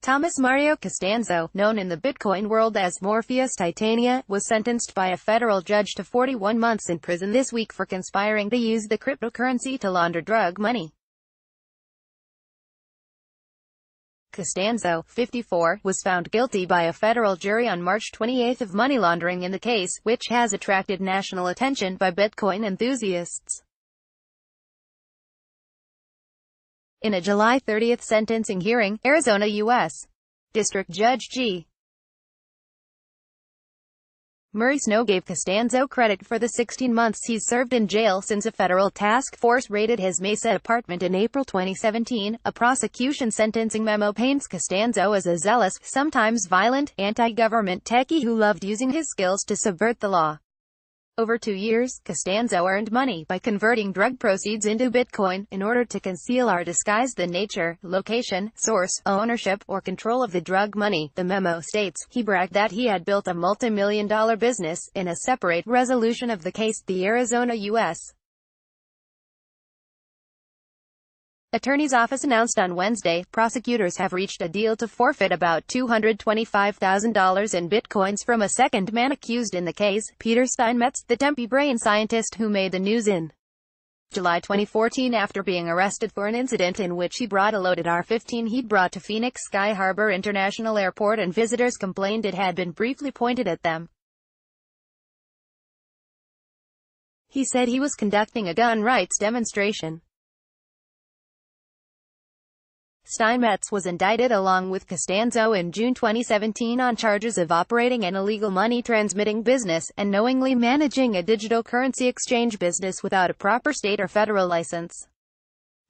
Thomas Mario Costanzo, known in the Bitcoin world as Morpheus Titiania, was sentenced by a federal judge to 41 months in prison this week for conspiring to use the cryptocurrency to launder drug money. Costanzo, 54, was found guilty by a federal jury on March 28 of money laundering in the case, which has attracted national attention by Bitcoin enthusiasts. In a July 30 sentencing hearing, Arizona U.S. District Judge G. Murray Snow gave Costanzo credit for the 16 months he's served in jail since a federal task force raided his Mesa apartment in April 2017. A prosecution sentencing memo paints Costanzo as a zealous, sometimes violent, anti-government techie who loved using his skills to subvert the law. Over 2 years, Costanzo earned money by converting drug proceeds into Bitcoin, in order to conceal or disguise the nature, location, source, ownership, or control of the drug money. The memo states, he bragged that he had built a multi-million-dollar business. In a separate resolution of the case, the Arizona U.S. Attorney's Office announced on Wednesday, prosecutors have reached a deal to forfeit about $225,000 in bitcoins from a second man accused in the case, Peter Steinmetz, the Tempe brain scientist who made the news in July 2014 after being arrested for an incident in which he brought a loaded AR-15 he'd brought to Phoenix Sky Harbor International Airport and visitors complained it had been briefly pointed at them. He said he was conducting a gun rights demonstration. Steinmetz was indicted along with Costanzo in June 2017 on charges of operating an illegal money-transmitting business, and knowingly managing a digital currency exchange business without a proper state or federal license.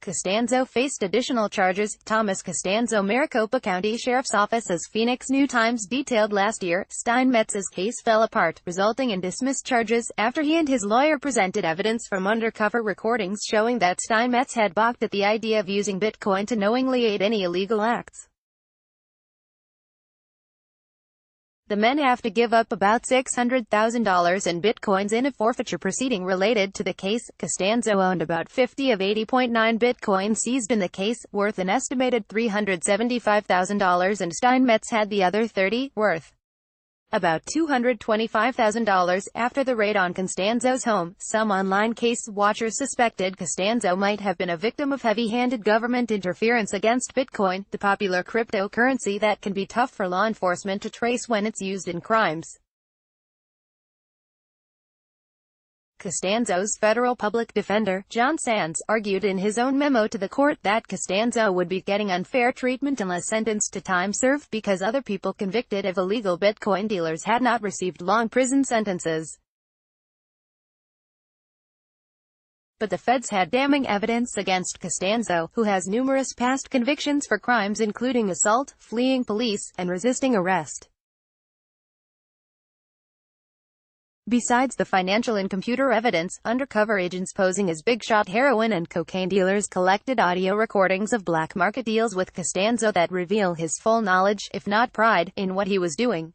Costanzo faced additional charges. Thomas Costanzo, Maricopa County Sheriff's Office. As Phoenix New-Times detailed last year, Steinmetz's case fell apart, resulting in dismissed charges, after he and his lawyer presented evidence from undercover recordings showing that Steinmetz had balked at the idea of using Bitcoin to knowingly aid any illegal acts. The men have to give up about $600,000 in bitcoins in a forfeiture proceeding related to the case. Costanzo owned about 50 of 80.9 bitcoin seized in the case, worth an estimated $375,000, and Steinmetz had the other 30, worth about $225,000. After the raid on Costanzo's home, some online case watchers suspected Costanzo might have been a victim of heavy-handed government interference against Bitcoin, the popular cryptocurrency that can be tough for law enforcement to trace when it's used in crimes. Costanzo's federal public defender, John Sands, argued in his own memo to the court that Costanzo would be getting unfair treatment unless sentenced to time served because other people convicted of illegal Bitcoin dealers had not received long prison sentences. But the feds had damning evidence against Costanzo, who has numerous past convictions for crimes including assault, fleeing police, and resisting arrest. Besides the financial and computer evidence, undercover agents posing as big-shot heroin and cocaine dealers collected audio recordings of black market deals with Costanzo that reveal his full knowledge, if not pride, in what he was doing.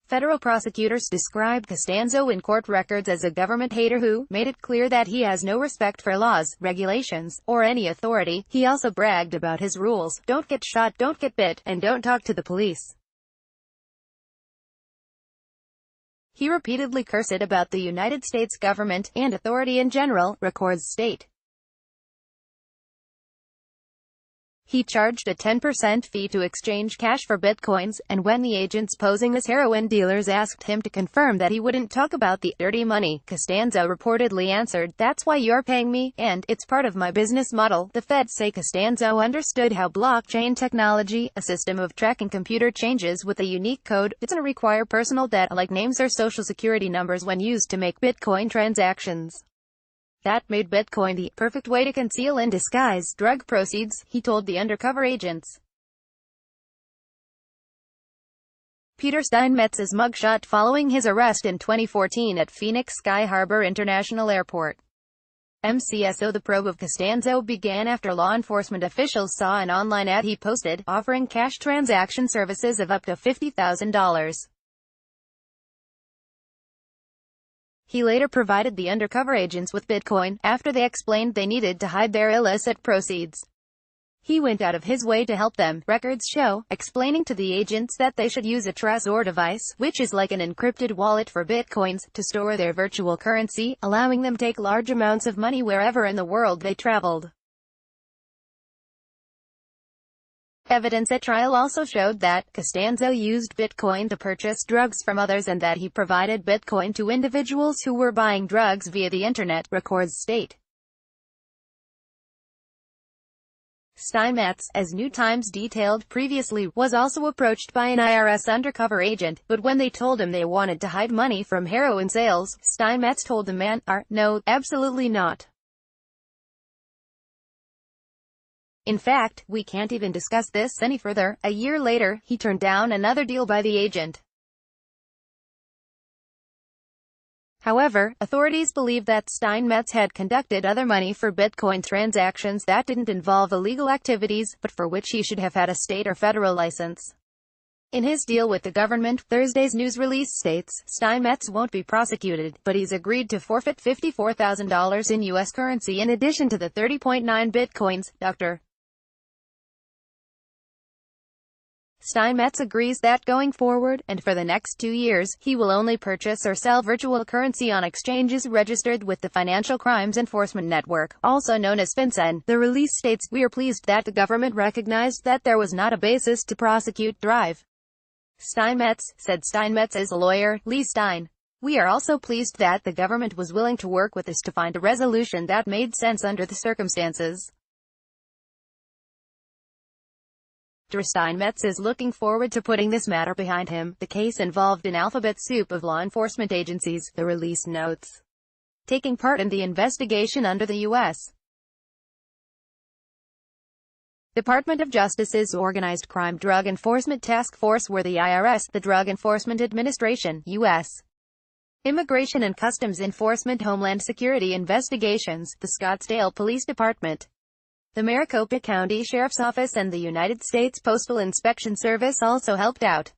Federal prosecutors described Costanzo in court records as a government hater who made it clear that he has no respect for laws, regulations, or any authority. He also bragged about his rules: don't get shot, don't get bit, and don't talk to the police. He repeatedly cursed about the United States government, and authority in general, records state. He charged a 10% fee to exchange cash for bitcoins, and when the agents posing as heroin dealers asked him to confirm that he wouldn't talk about the dirty money, Costanzo reportedly answered, "That's why you're paying me, and it's part of my business model." The feds say Costanzo understood how blockchain technology, a system of tracking computer changes with a unique code, doesn't require personal data like names or social security numbers when used to make Bitcoin transactions. That made Bitcoin the perfect way to conceal and disguise drug proceeds, he told the undercover agents. Peter Steinmetz's mugshot following his arrest in 2014 at Phoenix Sky Harbor International Airport. MCSO. The probe of Costanzo began after law enforcement officials saw an online ad he posted, offering cash transaction services of up to $50,000. He later provided the undercover agents with Bitcoin, after they explained they needed to hide their illicit proceeds. He went out of his way to help them, records show, explaining to the agents that they should use a Trezor device, which is like an encrypted wallet for bitcoins, to store their virtual currency, allowing them to take large amounts of money wherever in the world they traveled. Evidence at trial also showed that Costanzo used Bitcoin to purchase drugs from others and that he provided Bitcoin to individuals who were buying drugs via the internet, records state. Steinmetz, as New Times detailed previously, was also approached by an IRS undercover agent, but when they told him they wanted to hide money from heroin sales, Steinmetz told the man, "No, absolutely not. In fact, we can't even discuss this any further." A year later, he turned down another deal by the agent. However, authorities believe that Steinmetz had conducted other money for Bitcoin transactions that didn't involve illegal activities, but for which he should have had a state or federal license. In his deal with the government, Thursday's news release states, Steinmetz won't be prosecuted, but he's agreed to forfeit $54,000 in U.S. currency in addition to the 30.9 Bitcoins. Dr. Steinmetz agrees that going forward, and for the next 2 years, he will only purchase or sell virtual currency on exchanges registered with the Financial Crimes Enforcement Network, also known as FinCEN. The release states, "We are pleased that the government recognized that there was not a basis to prosecute Drive Steinmetz," said Steinmetz's lawyer, Lee Stein. "We are also pleased that the government was willing to work with us to find a resolution that made sense under the circumstances." Dr. Steinmetz is looking forward to putting this matter behind him. The case involved an alphabet soup of law enforcement agencies, the release notes, taking part in the investigation under the U.S. Department of Justice's Organized Crime Drug Enforcement Task Force, where the IRS, the Drug Enforcement Administration, U.S. Immigration and Customs Enforcement, Homeland Security Investigations, the Scottsdale Police Department, the Maricopa County Sheriff's Office and the United States Postal Inspection Service also helped out.